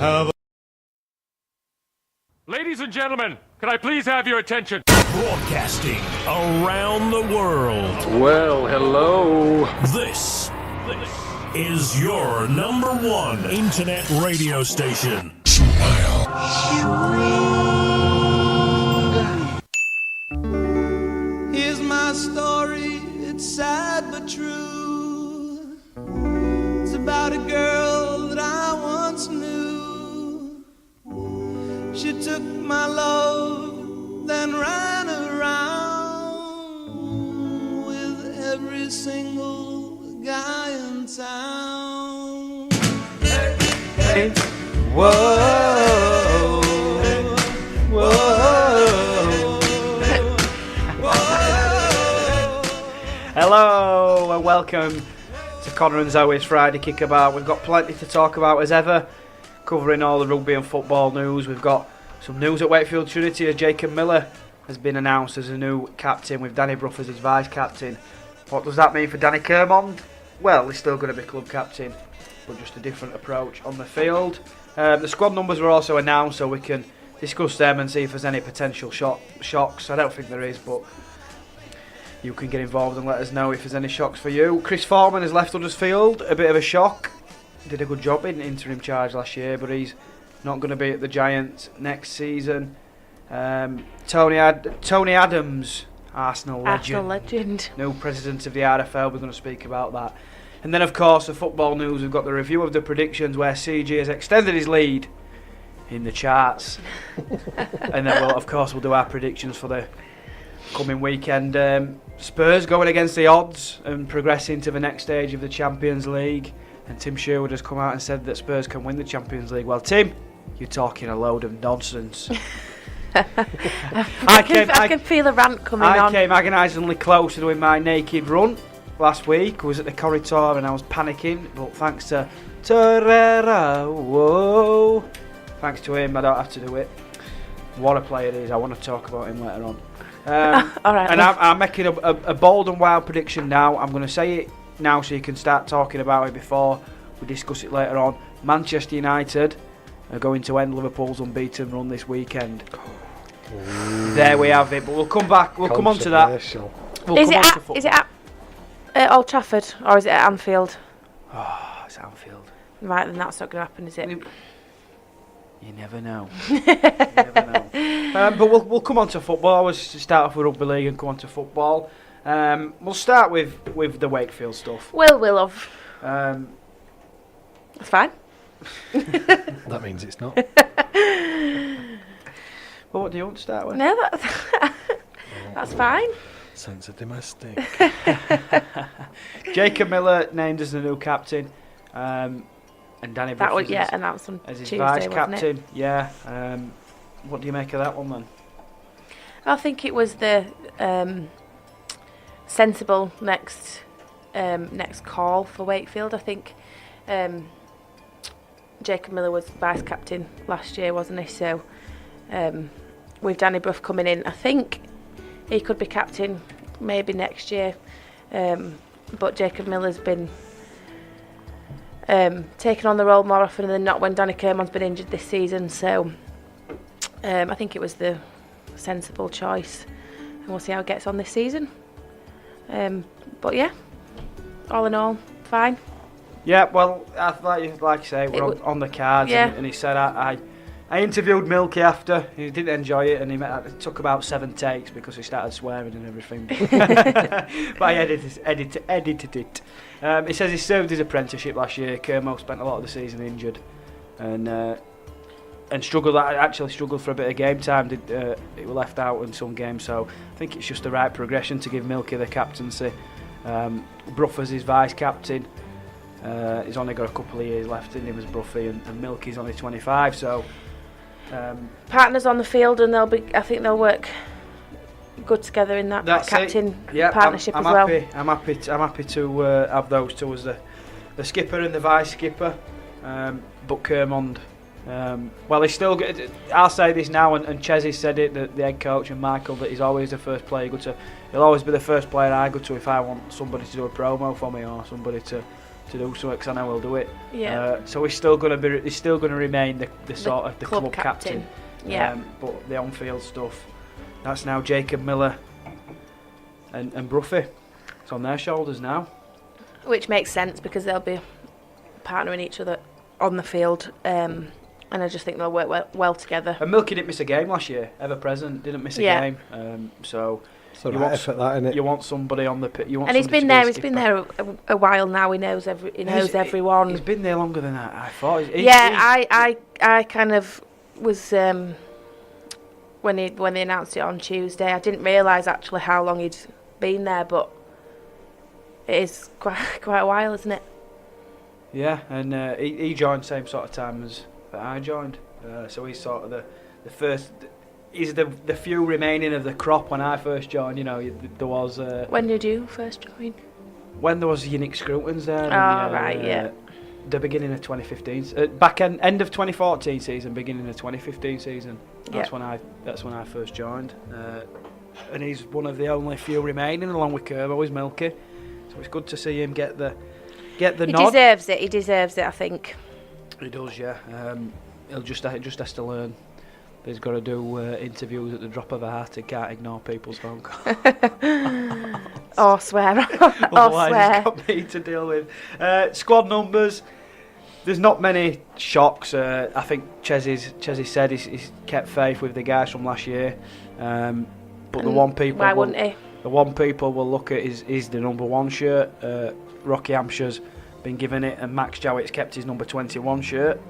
have. Ladies and gentlemen, can I please have your attention? Broadcasting around the world. Well, hello. This is your number one internet radio station. Here's my story, it's sad but true. It's about a girl that I once knew. She took my love, then ran around with every single guy in town. Hey, whoa, whoa, whoa. Hello and welcome to Connor and Zoe's Friday Kickabout. We've got plenty to talk about as ever, covering all the rugby and football news. We've got some news at Wakefield Trinity as Jacob Miller has been announced as a new captain with Danny Brough as his vice captain. What does that mean for Danny Kermond? Well, he's still going to be club captain, but just a different approach on the field. The squad numbers were also announced, so we can discuss them and see if there's any potential shocks. I don't think there is, but you can get involved and let us know if there's any shocks for you. Chris Thorman has left Huddersfield, a bit of a shock. Did a good job in interim charge last year, but he's not going to be at the Giants next season. Tony Adams, Arsenal legend, new president of the RFL. We're going to speak about that. And then, of course, the football news. We've got the review of the predictions where CG has extended his lead in the charts. And then, of course, we'll do our predictions for the coming weekend. Spurs going against the odds and progressing to the next stage of the Champions League. And Tim Sherwood has come out and said that Spurs can win the Champions League. Well, Tim, you're talking a load of nonsense. I can feel a rant coming on. I came agonisingly close to doing my naked run last week. I was at the corridor and I was panicking, but thanks to Torreira, whoa, thanks to him, I don't have to do it. What a player he is. I want to talk about him later on. All right, and I'm making a bold and wild prediction now. I'm going to say it now so you can start talking about it before we discuss it later on. Manchester United are going to end Liverpool's unbeaten run this weekend. There we have it, but we'll come back. We'll come on to that. Is it at Old Trafford or is it at Anfield? Oh, it's Anfield. Right, then that's not going to happen, is it? You never know. But we'll come on to football. I always start off with rugby league and come on to football. We'll start with the Wakefield stuff. Will of. That's fine. That means it's not. Well, what do you want to start with? No, that's fine. Sense of domestic. Jacob Miller named as the new captain, and Danny Brough announced on as his Tuesday, vice wasn't captain. It? Yeah. What do you make of that one then? I think it was the sensible next call for Wakefield. I think Jacob Miller was vice captain last year, wasn't he? So with Danny Brough coming in, I think he could be captain maybe next year. But Jacob Miller's been taking on the role more often than not when Danny Kermond's been injured this season. So I think it was the sensible choice, and we'll see how it gets on this season. But yeah, all in all, fine. Yeah, well, like you say, we're on the cards, yeah. And he said I interviewed Milky after. He didn't enjoy it, and it took about 7 takes because he started swearing and everything. But I edited it. He says he served his apprenticeship last year. Kermo spent a lot of the season injured, and struggled. Actually struggled for a bit of game time. He was left out in some games, so I think it's just the right progression to give Milky the captaincy. Brough as his vice captain. He's only got a couple of years left in him as Broughy, and Milky's only 25, so partners on the field, and I think they'll work good together in that captain partnership as well. I'm happy to have those two as the skipper and the vice skipper. But Kermond, well, he's still good. I'll say this now, and Chesney said it, the head coach, and Michael, that he's always the first player you go to. He'll always be the first player I go to if I want somebody to do a promo for me or somebody to to do something, because I know he'll do it. Yeah. So he's still going to remain the sort of the club captain. Yeah. But the on-field stuff, that's now Jacob Miller and Bruffy. It's on their shoulders now. Which makes sense because they'll be partnering each other on the field, and I just think they'll work well together. And Milky didn't miss a game last year, ever present, didn't miss a game. So you want effort, that, innit? You want somebody on the pitch. And he's been there. He's been there a while now. He knows everyone. He's been there longer than I thought. I kind of was when they announced it on Tuesday. I didn't realise actually how long he'd been there, but it is quite a while, isn't it? Yeah, and he joined same sort of time as that I joined. So he's sort of the first. He's the few remaining of the crop when I first joined. You know, there was. When did you first join? When there was Unique Scrutins there. Yeah. The beginning of 2015, end of 2014 season, beginning of 2015 season. That's when I first joined. And he's one of the only few remaining, along with Kerbo, is Milky. So it's good to see him get the nod. He deserves it. He deserves it, I think. He does, yeah. He'll just has to learn. He's got to do interviews at the drop of a hat. He can't ignore people's phone calls. Or swear. Otherwise, he's got me to deal with. Squad numbers. There's not many shocks. I think Chesney said he's kept faith with the guys from last year. But the one people. Why wouldn't he? The one people will look at is the number 1 shirt. Rocky Hampshire's been given it, and Max Jowett's kept his number 21 shirt.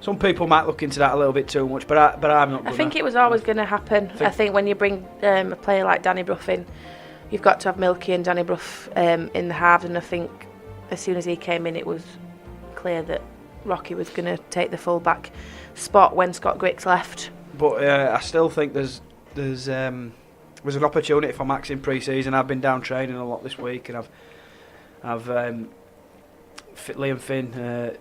Some people might look into that a little bit too much, but I'm not. I think it was always going to happen. I think when you bring a player like Danny Brough in, you've got to have Milky and Danny Brough in the halves, and I think as soon as he came in, it was clear that Rocky was going to take the full-back spot when Scott Griggs left. But I still think there's an opportunity for Max in pre-season. I've been down training a lot this week, and I've Liam Finn,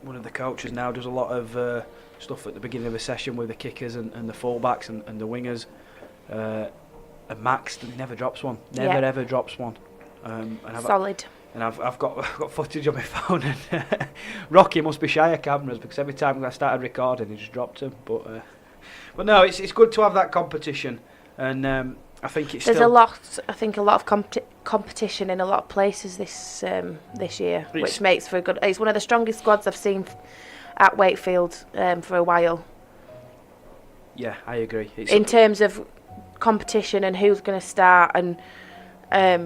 one of the coaches now, does a lot of stuff at the beginning of the session with the kickers and the full-backs and the wingers. And Max never drops one. Ever drops one. Solid. And I've got footage on my phone, and Rocky must be shy of cameras, because every time I started recording, he just dropped him. But no, it's good to have that competition, and I think there's a lot of competition in a lot of places this year, which makes for a good. It's one of the strongest squads I've seen at Wakefield for a while. Yeah, I agree. In terms of competition and who's going to start, and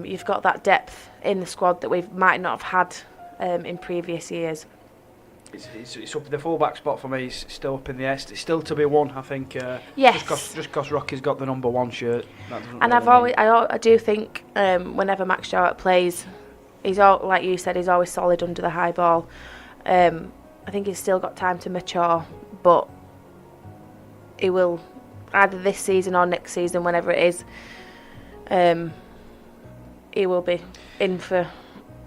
you've got that depth in the squad that we might not have had in previous years. It's up the full-back spot for me. It's still up in the air. It's still to be won, I think. Yes. Just because Rocky's got the number 1 shirt. And I do think whenever Max Jowett plays, he's like you said, he's always solid under the high ball. I think he's still got time to mature, but he will either this season or next season, whenever it is. He will be in for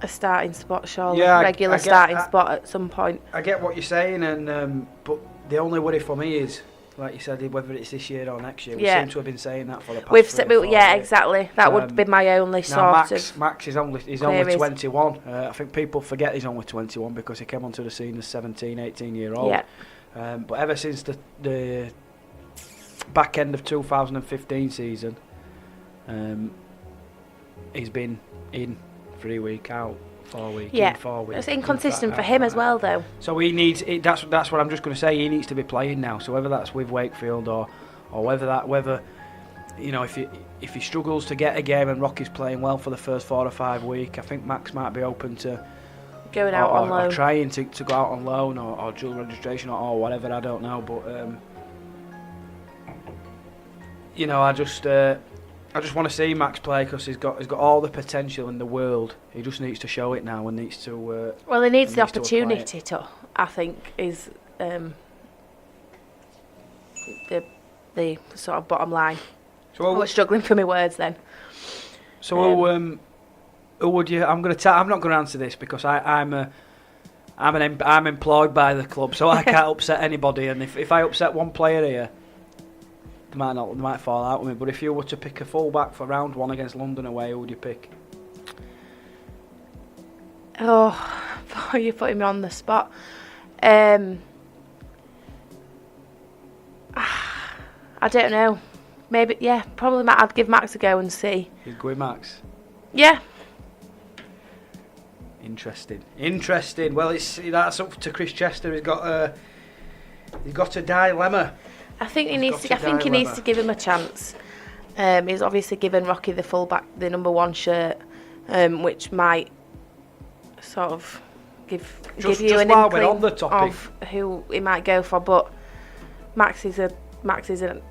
a starting spot, surely. Regular starting spot at some point. I get what you're saying, and but the only worry for me is, like you said, whether it's this year or next year. We seem to have been saying that for the past 3 or 4 years. Exactly. That would be my only Max is only 21. I think people forget he's only 21 because he came onto the scene as 17, 18-year-old. Yeah. But ever since the back end of 2015 season, he's been in 3 week out, 4 week in, 4 week. It's inconsistent for him as well, though. So he needs. That's what I'm just going to say. He needs to be playing now. So whether that's with Wakefield or whether you know, if he struggles to get a game and Rocky's playing well for the first 4 or 5 weeks, I think Max might be open to going out on loan, or trying to go out on loan or dual registration or whatever. I don't know, but you know, I just want to see Max play because he's got all the potential in the world. He just needs to show it now and needs to. He needs the opportunity to. I think is the sort of bottom line. So I was struggling for my words then. So who would you? I'm not going to answer this because I'm employed by the club, so I can't upset anybody. And if I upset one player here, they might fall out with me. But if you were to pick a full-back for round 1 against London away, who would you pick? Oh, you're putting me on the spot. I don't know. Maybe, yeah, probably I'd give Max a go and see. You'd go with Max? Yeah. Interesting. Well, that's up to Chris Chester. He's got a dilemma. I think he needs to give him a chance. He's obviously given Rocky the fullback the number 1 shirt, which might sort of give you an inkling on the topic of who he might go for. But Max is an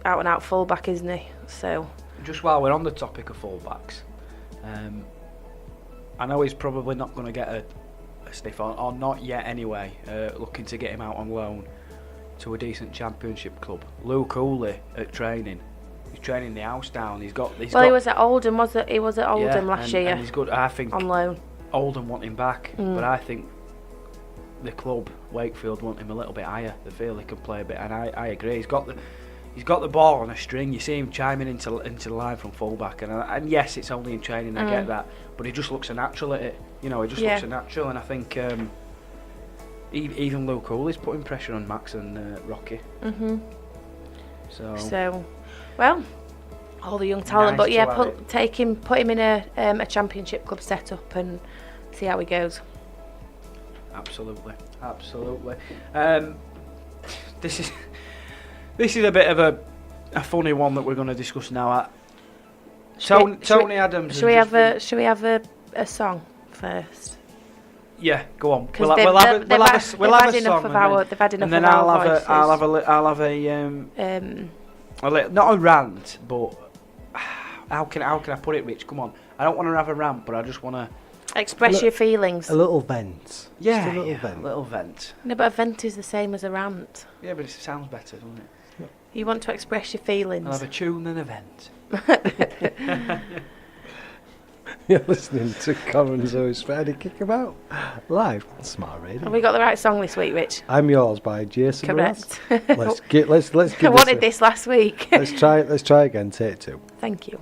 out and out fullback, isn't he? So just while we're on the topic of fullbacks, I know he's probably not going to get a sniff on, or not yet anyway. Looking to get him out on loan to a decent Championship club. Luke Cooley at training. He's training the house down. He was at Oldham, he was at Oldham last year. And he's good. I think on loan. Oldham want him back, but I think the club Wakefield want him a little bit higher. They feel he can play a bit, and I agree. He's got the ball on a string. You see him chiming into the line from fullback, and yes, it's only in training. I get that, but he just looks a natural at it. He just looks a natural, and I think even Luke Cooley's putting pressure on Max and Rocky. So, well, all the young talent, Nice but yeah, put him in a Championship club setup and see how he goes. Absolutely. This is a bit of a funny one that we're going to discuss now. Tony Adams. Should we have a song first? Yeah, go on. They've We'll have a enough song, of our voices. and then I'll have a not a rant, but how can I put it, Rich? Come on, I don't want to have a rant, but I just want to express your feelings. A little vent. Yeah, Just a little vent. little vent. No, but a vent is the same as a rant. Yeah, but it sounds better, doesn't it? You want to express your feelings. I'll have a tune and a vent. You're listening to Connor and Zoe's Friday Kickabout live on Smart Radio. Have we got the right song this week, Rich? I'm Yours by Jason Correct. Mraz. Let's give I wanted this last week. Let's try again. Take 2. Thank you.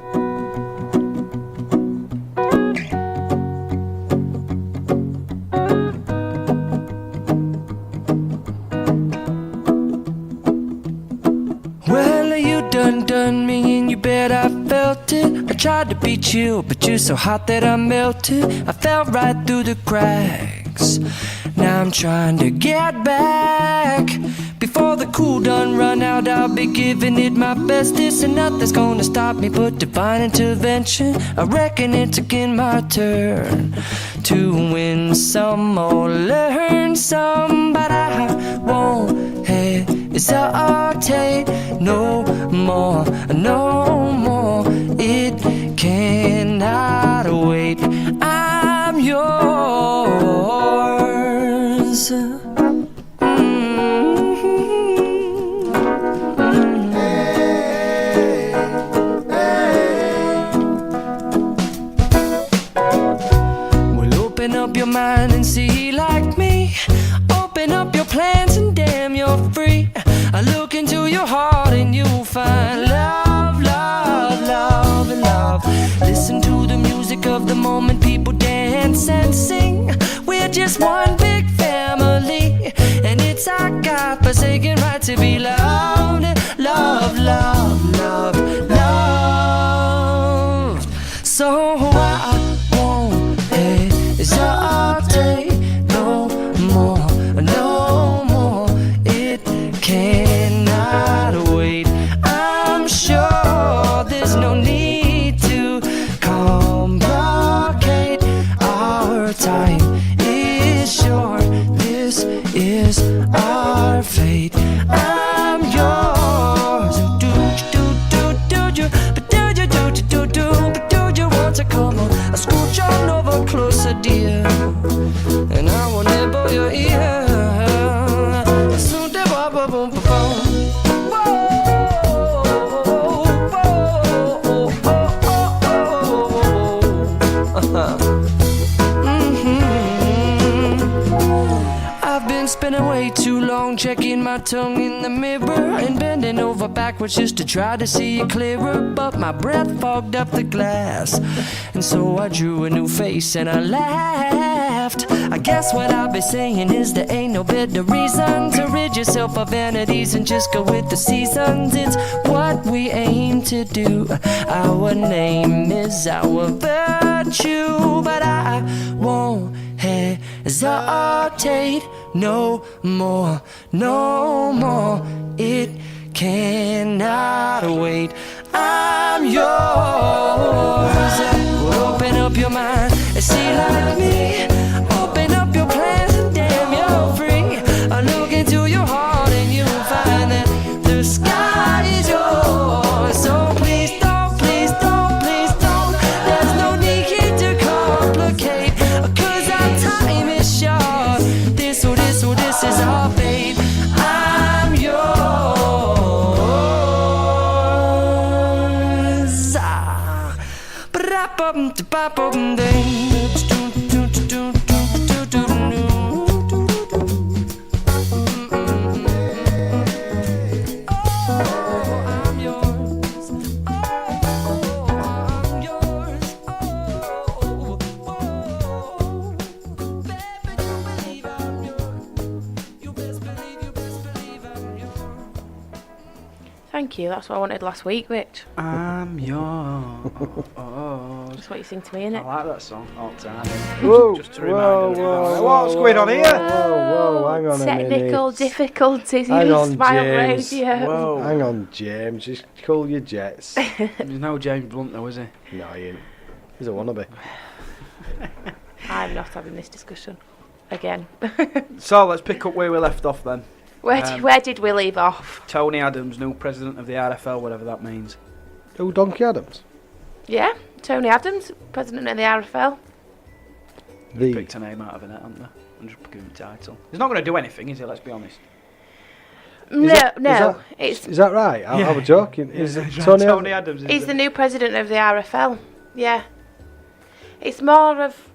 Well, you done me and you bet I felt it. I tried to beat you, but you're so hot that I melted. I fell right through the cracks. Now I'm trying to get back. Before the cool done run out, I'll be giving it my best. This and nothing's gonna stop me but divine intervention. I reckon it's again my turn to win some or learn some, but I won't hesitate no more, no more. It cannot wait. I'm yours. Up your mind and see like me. Open up your plans and damn, you're free. I look into your heart and you'll find love, love, love, and love. Listen to the music of the moment, people dance and sing. We're just one big family, and it's our God-forsaken right to be loved, love, love, love, love. So I won't hesitate no more, no more. It cannot wait. I'm sure there's no need to complicate. Our time is short. This is our fate. I'm yours. Do you, but do you want to come on? I scooch on over closer, dear, and I will nibble your ear. I've been spending way too long checking my tongue in the mirror and bending over backwards just to try to see it clearer, but my breath fogged up the glass, and so I drew a new face and I laughed. left. I guess what I'll be saying is there ain't no better reason to rid yourself of vanities and just go with the seasons. It's what we aim to do. Our name is our virtue, but I won't hesitate no more, no more. It cannot wait. I'm yours. Well, open up your mind and see like me. Open up your plans and damn, you're free. I look into your heart and you'll find that the sky is yours. So please don't, please don't, please don't. There's no need here to complicate, 'cause our time is short. This is our fate. I'm yours. Thank you. That's what I wanted last week, Rich. I'm yours. That's what you sing to me, innit? I like that song all the time. Whoa, Just to remind everybody. What's going on here? Whoa, hang on a Technical minute. difficulties Hang in on, Smile James. Radio. Whoa. Hang on, James, just cool your jets. There's no James Blunt though, is he? No, he ain't. He's a wannabe. I'm not having this discussion again. So let's pick up where we left off then. Where did we leave off? Tony Adams, new president of the RFL, whatever that means. Who, Donkey Adams? Yeah, Tony Adams, president of the RFL. The Picked a name out of a net, haven't they? And just give him a title. He's not going to do anything, is he? Let's be honest. No, Is that right? I was joking. Is it Tony Adams? He's the new president of the RFL. Yeah. It's more of,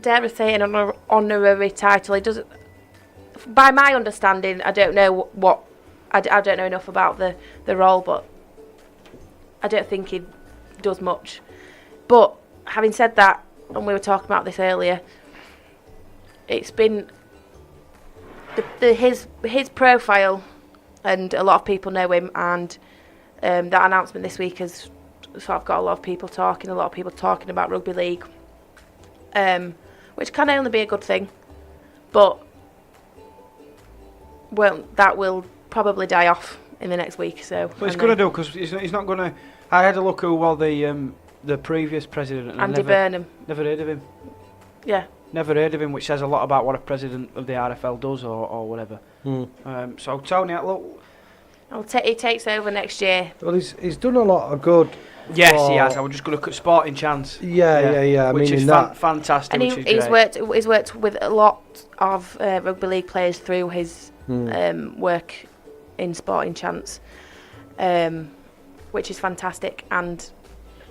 dare I say, an honorary title. He doesn't. By my understanding, I don't know what. I don't know enough about the role, but I don't think he does much. But having said that, and we were talking about this earlier, it's been his profile, and a lot of people know him, and that announcement this week has sort of got a lot of people talking about rugby league, which can only be a good thing, but that will probably die off in the next week. So, well, it's going to do, because he's not going to. I had a look who was the previous president. And Andy Burnham. Never heard of him. Yeah. Never heard of him, which says a lot about what a president of the RFL does or whatever. So Tony, look. He takes over next year. Well, he's done a lot of good. Yes, he has. I was just going to cut Sporting Chance. Yeah. I which mean, is that fantastic. And he's worked with a lot of rugby league players through his work in Sporting Chance, which is fantastic. And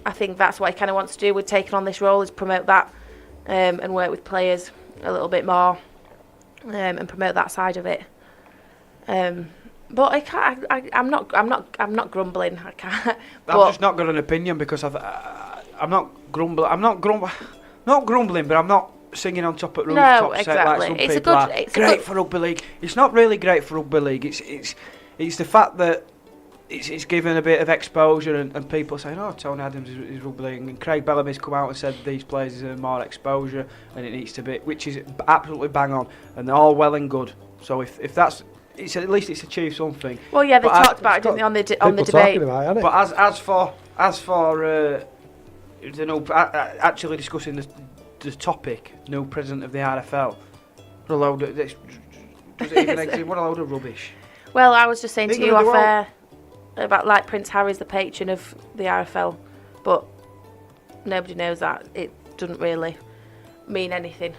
I think that's what he kind of wants to do with taking on this role, is promote that and work with players a little bit more and promote that side of it. But I can't. I'm not grumbling. I can't. I've just not got an opinion, because I'm not grumbling. Not grumbling, but I'm not singing on top of rooftops. No, exactly. Like some It's people are. it's Great for rugby league. It's not really great for rugby league. It's the fact that it's given a bit of exposure, and people saying, "Oh, Tony Adams is rugby league," and Craig Bellamy's come out and said these players deserve more exposure, and it needs to be, which is absolutely bang on, and they're all well and good. So if that's, it's at least it's achieved something. Well, yeah, they talked about it, didn't they, on the debate. About it, but as for the new, actually discussing the topic, new president of the RFL, what a load of this, does it even exist? What a load of rubbish. Well, I was just saying They're to you gonna off do air about, like, Prince Harry's the patron of the RFL, but nobody knows that. It doesn't really mean anything.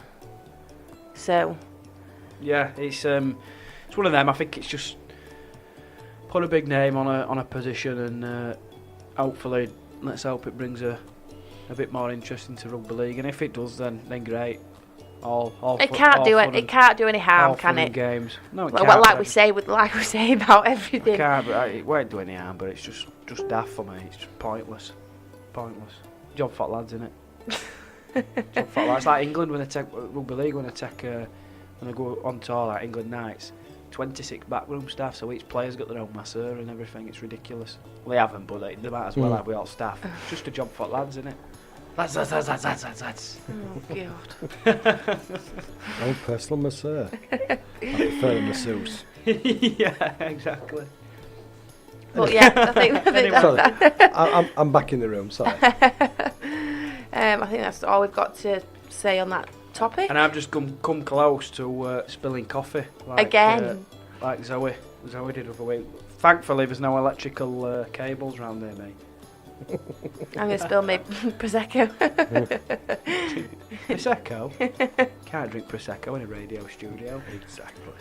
So yeah, it's one of them. I think it's just put a big name on a position, and hopefully, let's hope it brings a bit more interest into rugby league. And if it does, then great. It can't do any harm, can it? Games. No, it well, can't. like we say about everything. It can't, but it won't do any harm. But it's just daft for me. It's just pointless. Job fat lads, innit? Jump fat lads, like England when they take rugby league when they go on tour like England nights. 26 backroom staff, so each player's got their own masseur and everything. It's ridiculous. Well, they haven't, but they might as well have. We all staff. It's just a job for lads, isn't it? Lads. Oh God. Own personal masseur. I prefer a masseuse. Yeah, exactly. But yeah, I think Sorry, I'm back in the room. Sorry. I think that's all we've got to say on that topic. And I've just come close to spilling coffee. Again. Like Zoe did the other week. Thankfully, there's no electrical cables around there, mate. I'm going to spill my Prosecco. Prosecco? Can't drink Prosecco in a radio studio. Exactly.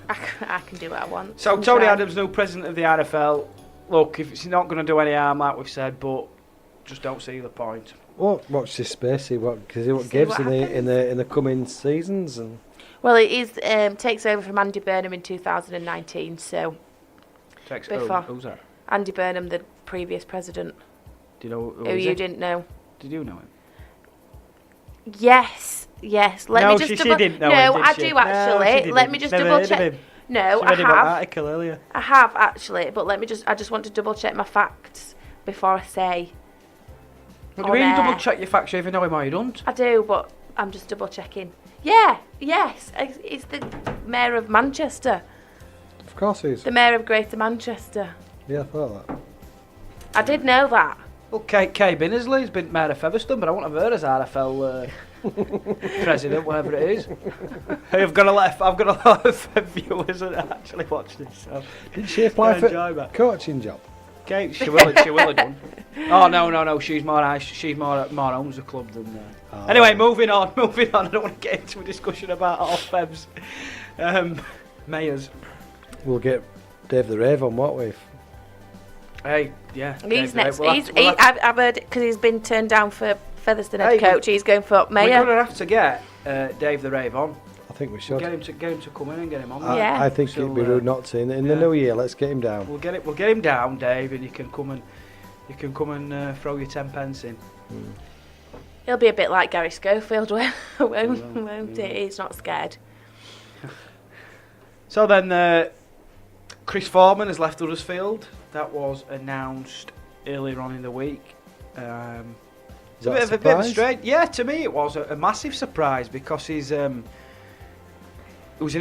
I can do what I want. So, Tony Adams, new president of the NFL. Look, if it's not going to do any harm, like we've said, but just don't see the point. Well, watch this space. See what gives what in the coming seasons and. Well, it is takes over from Andy Burnham in 2019. So Who's that? Andy Burnham, the previous president. Do you know who you didn't know? Did you know him? Yes. Let me just she double. didn't know no, him, I did she? do actually. No, let me just double check. No, I That have. article earlier. I have actually, but I just want to double check my facts before I say. What do you mean you double check your facts? You even know him or you don't? I do, but I'm just double checking. Yeah, yes, it's the mayor of Manchester. Of course he is. The mayor of Greater Manchester. Yeah, I thought that. I did know that. Well, Kay Binnersley's been mayor of Featherstone, but I won't have her as RFL president, whatever it is. I've got a lot of viewers that actually watch this. So Did she apply for a coaching job? Kate, she will have done. Oh no, she's more owns the club than. Anyway, moving on. I don't want to get into a discussion about all Febs. Mayors. We'll get Dave the Rave on, won't we? Hey, yeah. He's next. I've heard because he's been turned down for Featherstone head coach. He's going for mayor. We're going to have to get Dave the Rave on. I think we should. Get him to come in and get him on. Yeah. I think it'd be rude not to. In the new year, let's get him down. We'll get him down, Dave, and you can come and throw your 10 pence in. He'll be a bit like Gary Schofield, won't he? He's not scared. So then, Chris Thorman has left Huddersfield. That was announced earlier on in the week. It's a bit of a strange. Yeah, to me it was a massive surprise because he was an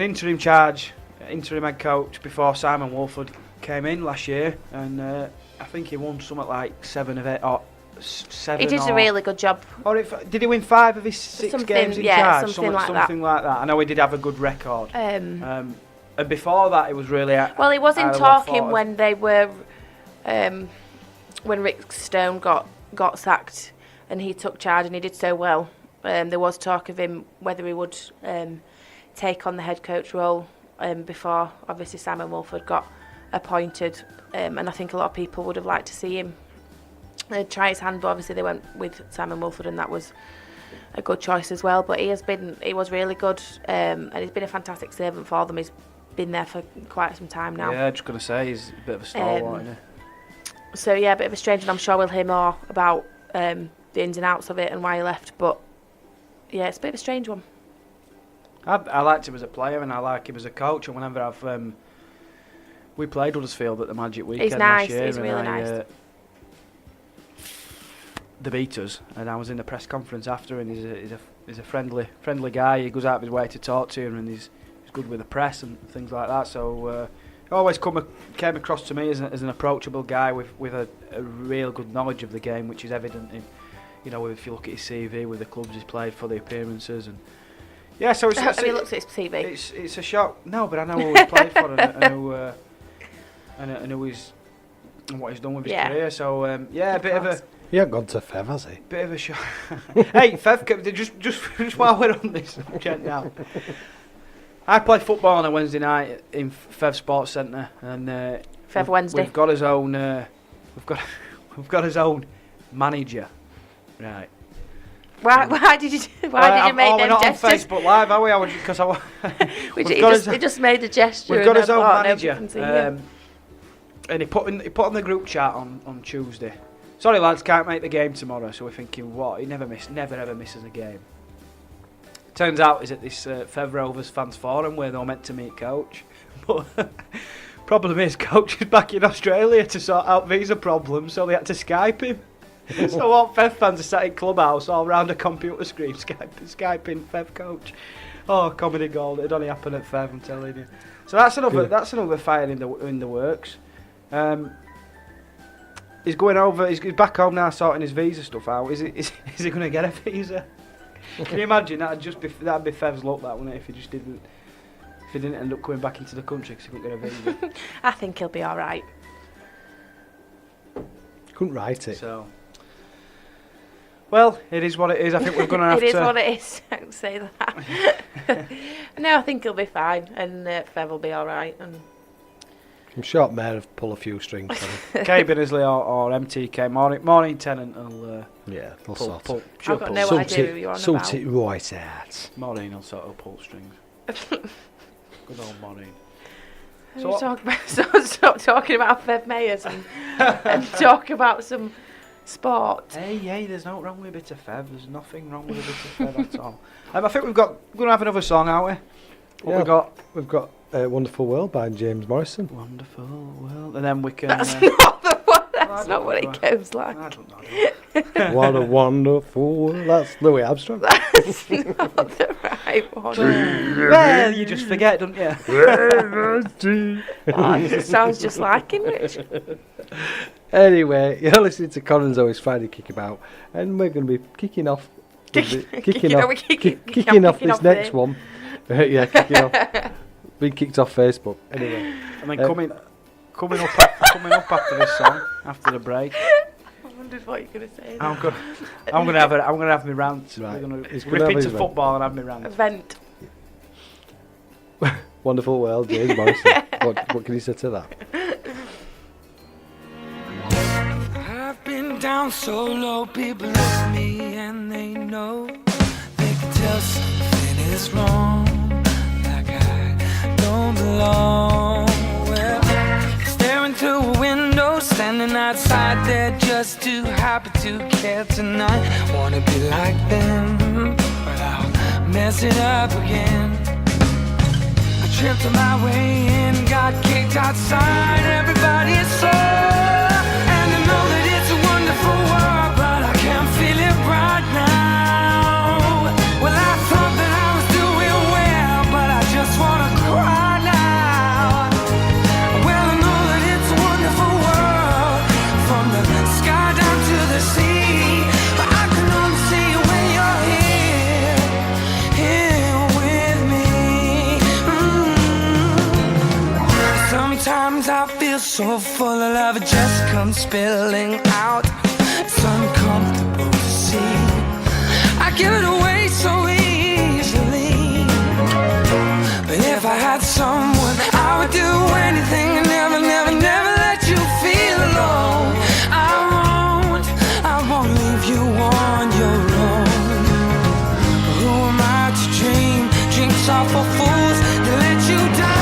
interim head coach before Simon Wolford came in last year, and I think he won something like 7 of 8 or 7. He did a really good job. Or did he win 5 of his 6 games in charge? Something like that. I know he did have a good record. And before that, it was really. Well, he was in talking when they were, when Rick Stone got sacked, and he took charge, and he did so well. There was talk of him whether he would take on the head coach role before obviously Simon Wolford got appointed, and I think a lot of people would have liked to see him try his hand, but obviously they went with Simon Wolford, and that was a good choice as well. But he was really good, and he's been a fantastic servant for them. He's been there for quite some time now. Yeah, just gonna say he's a bit of a stalwart, isn't he? So yeah, a bit of a strange, and I'm sure we'll hear more about the ins and outs of it and why he left. But yeah, it's a bit of a strange one. I liked him as a player, and I like him as a coach. And whenever we played Huddersfield at the Magic Weekend last year, he's really nice. They beat us, and I was in the press conference after, and he's a friendly guy. He goes out of his way to talk to him, and he's good with the press and things like that. So he always came across to me as an approachable guy with a real good knowledge of the game, which is evident in, if you look at his CV with the clubs he's played for, the appearances, and yeah. So have you looked at his CV? It's a shock. No, but I know who he's played for and who he's and what he's done with his career. So a bit of a. He hasn't gone to Fev, has he? Bit of a shock. Hey, Fev, just while we're on this subject now. I play football on a Wednesday night in Fev Sports Centre, and Fev Wednesday. We've got his own. We've got his own manager, right? Why did you make them we're not gestures? on Facebook Live, are we? Because he just made a gesture. We've got his own manager, and he put on the group chat on Tuesday. Sorry lads, can't make the game tomorrow. So we're thinking, what? He never ever misses a game. Turns out he's at this Fev Rovers fans forum where they're meant to meet coach. But problem is, coach is back in Australia to sort out visa problems, so they had to Skype him. So what Fev fans are sat in clubhouse all round a computer screen Skyping Fev coach. Oh, comedy gold! It'd only happen at Fev, I'm telling you. So that's another fire in the works. He's going over. He's back home now, sorting his visa stuff out. Is he going to get a visa? Can you imagine? That'd be Fev's luck, that, wouldn't it? If he just didn't. If he didn't end up coming back into the country because he couldn't get a visa. I think he'll be all right. Couldn't write it. So. Well, it is what it is. I think we're going to have to... It is what it is. I can say that. No, I think he'll be fine, and Fev will be all right. And I'm sure Mayor have pull a few strings. Kay Binnersley or MTK, Morning Tennant will yeah, they'll pull. sort it. I've got no idea who you're on about. Sort it right out. Maureen will sort of pull strings. Good old Maureen. Stop talking about Fev Mayers and talk about some sport. Hey, there's no wrong with a bit of Fev. There's nothing wrong with a bit of Fev at all. I think we're going to have another song, aren't we? We've got Wonderful World by James Morrison. Wonderful World. And then we can... That's not the one. That's not what it goes like. I don't know. What a wonderful world. That's Louis Armstrong. That's not the right one. Well, you just forget, don't you? It sounds just like him, Rich. Anyway, you're listening to Colin's Zoe's Friday Kickabout, and we're going to be kicking off this next one. Yeah, kicking off. Being kicked off Facebook. Anyway, and then coming up after this song, after the break. I wondered what you're going to say. I'm going to have my rant. Right. We're going to rip into football and have my rant. Event. Wonderful World, James Morrison. What can you say to that? I've been down so low, people look at me and they know they can tell something is wrong, like I don't belong. Well, staring through a window, standing outside there just too happy to care tonight. Wanna be like them, but I'll mess it up again. I tripped on my way in, got kicked outside, everybody is so. Sometimes I feel so full of love, it just comes spilling out. It's uncomfortable to see. I give it away so easily. But if I had someone, I would do anything and never let you feel alone. I won't leave you on your own. Who am I to dream? Drinks are for fools to let you down.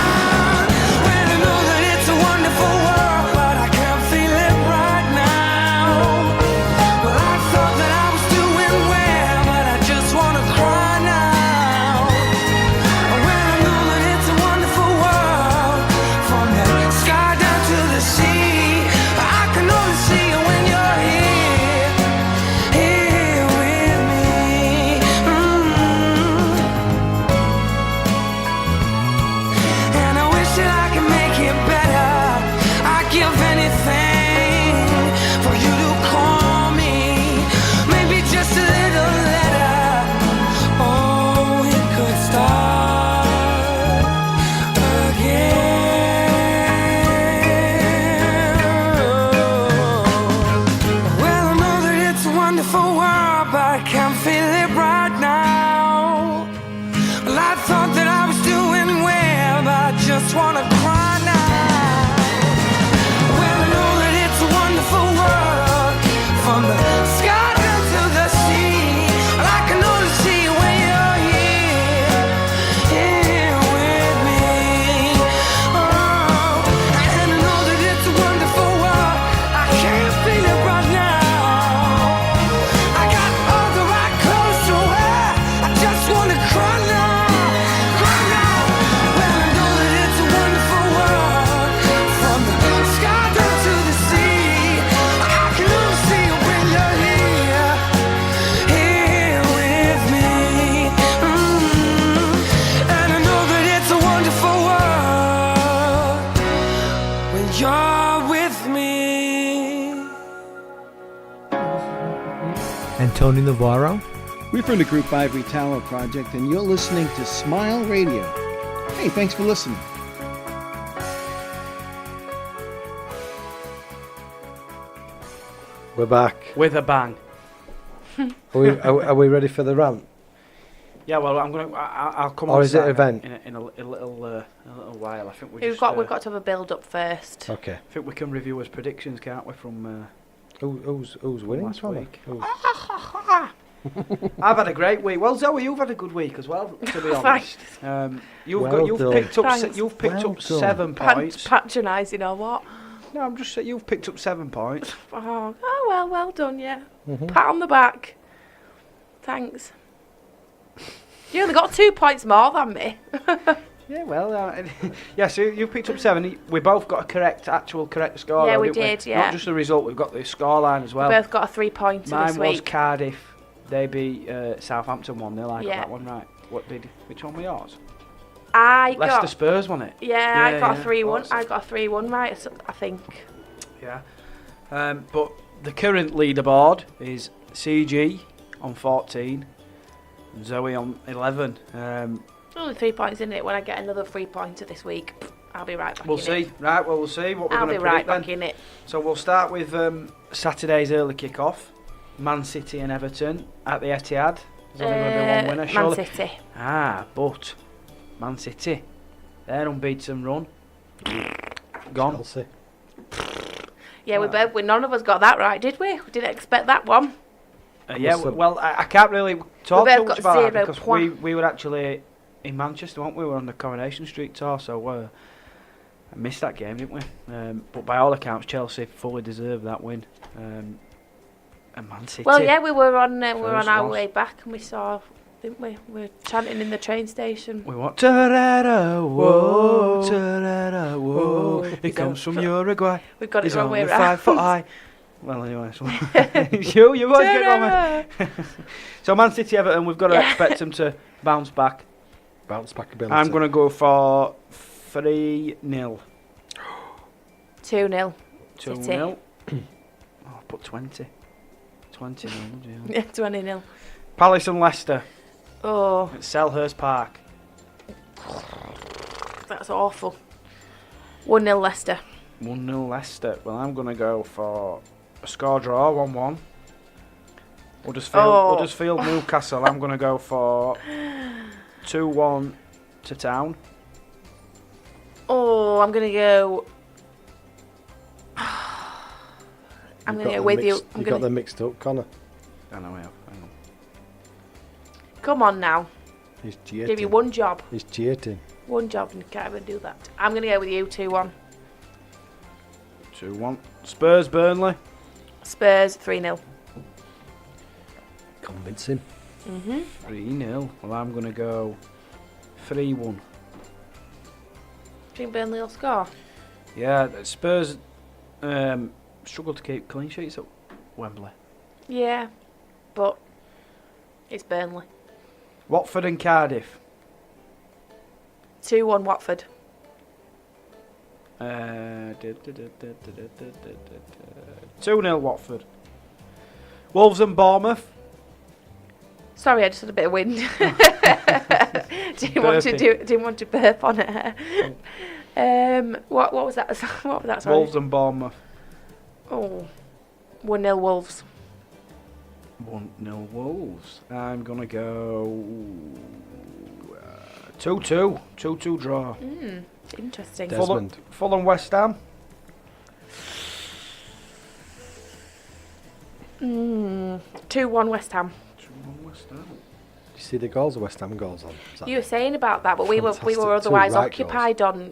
Now And Tony Navarro? We're from the Group Ivory Tower Project, and you're listening to Smile Radio. Hey, thanks for listening. We're back. With a bang. Are we ready for the rant? Yeah, well, I'll come on. Or is it an event? In a little while. I think we've got to have a build up first. Okay. I think we can review his predictions, can't we? From who's winning last week? Who's... I've had a great week. Well, Zoe, you've had a good week as well. To be honest, you've picked up 7 points. Patronising or what? No, I'm just saying you've picked up 7 points. Oh well done, yeah. Pat on the back. Thanks. You only got 2 points more than me. Yeah, well, so you picked up 7. We both got a correct score. Yeah, though, we didn't did. Yeah. Not just the result. We've got the scoreline as well. We both got a 3 pointer Mine this week. was Cardiff. They beat Southampton 1-0. I got Yeah. that one right. Which one was yours? Leicester Spurs, wasn't it? Yeah, I got a 3-1. I got a 3-1 right, I think. Yeah. But the current leaderboard is CG on 14, and Zoe on 11. Only 3 points in it. When I get another 3 pointer this week, I'll be right back. We'll see. It. Right. Well, we'll see what we're I'll going be to right predict back in it. So we'll start with Saturday's early kick-off. Man City and Everton at the Etihad. There's only going to be one winner, surely. Man City. But Man City, their unbeaten run gone. Chelsea. Yeah, we none of us got that right, did we? We didn't expect that one. I can't really talk too much about that because we were actually in Manchester, weren't we? We were on the Coronation Street tour, so I missed that game, didn't we? But by all accounts, Chelsea fully deserved that win. And Man City. Well, yeah, we were on our way back, and we saw, didn't we? We were chanting in the train station. We want ta-da-da, whoa, ta-da-da, whoa. It comes from Uruguay. We've got it He's wrong way only around. 5 foot high. Well, anyway, so you won't get wrong. So Man City, Everton, we've got to expect them to bounce back. Bounce back ability. I'm going to go for 3-0. 2-0. 2-0. I'll put 20. 20-0. Yeah, 20-0. Palace and Leicester. Oh. At Selhurst Park. That's awful. 1-0 Leicester. 1-0 Leicester. Well, I'm going to go for a score draw, 1-1. Huddersfield Newcastle. I'm going to go for 2-1 to Town. Oh, I'm going to go... I'm going to go with you. You got them mixed up, Connor. I know I have. Hang on. Come on now. He's cheating. Give you one job. He's cheating. One job and you can't even do that. I'm going to go with you, 2-1. 2-1. Spurs Burnley. Spurs, 3-0. Convincing. 3-0. Well, I'm going to go 3-1. Do you think Burnley will score? Yeah, Spurs struggle to keep clean sheets at Wembley. Yeah, but it's Burnley. Watford and Cardiff. 2-1 Watford. 2-0 Watford. Wolves and Bournemouth. Sorry, I just had a bit of wind. Didn't want to burp on it. What was that? What was that? Sorry. Wolves and Bournemouth. Oh, 1-0 Wolves. 1-0 Wolves. I'm gonna go 2-2. 2-2 draw. Interesting. Fulham West Ham. 2-1 West Ham. 2-1 West Ham. Did you see the goals of West Ham goals on Saturday? You were saying about that, but we were Fantastic. otherwise 2 right occupied on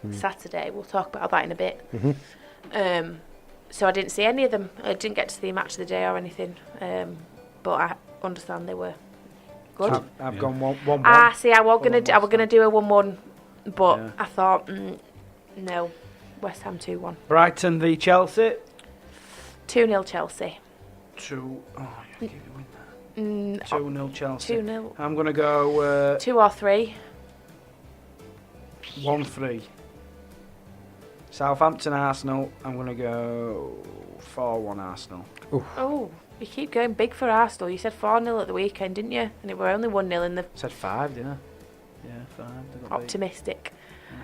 Saturday. We'll talk about that in a bit. So I didn't see any of them. I didn't get to see match of the day or anything. But I understand they were good. I've gone 1-1. See, I was gonna do a 1-1, but I thought no. West Ham 2-1. Brighton v Chelsea. 2-0 Chelsea. 2. Oh, yeah, give you win that. 2-0 Chelsea. 2-0. I'm gonna go 2 or 3. 1-3. Southampton, Arsenal. I'm going to go 4-1 Arsenal. Oh, you keep going big for Arsenal. You said 4-0 at the weekend, didn't you? And it were only 1-0 in the... Said 5, didn't I? Yeah, 5. Optimistic.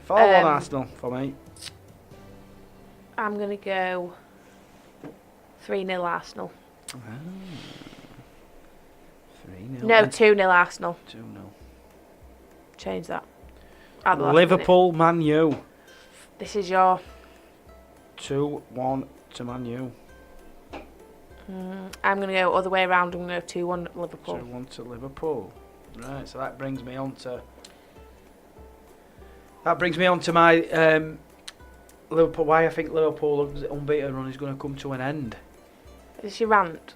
4-1 Arsenal for me. I'm going to go 3-0 Arsenal. 3-0. No, 2-0 Arsenal. 2-0. Change that. Liverpool, Man U. This is your... 2-1 to Man U. I'm going to go other way around. I'm going to go 2-1 Liverpool. 2-1 to Liverpool. Right, so that brings me on to... my Liverpool. Why I think Liverpool's unbeaten run is going to come to an end. Is this your rant?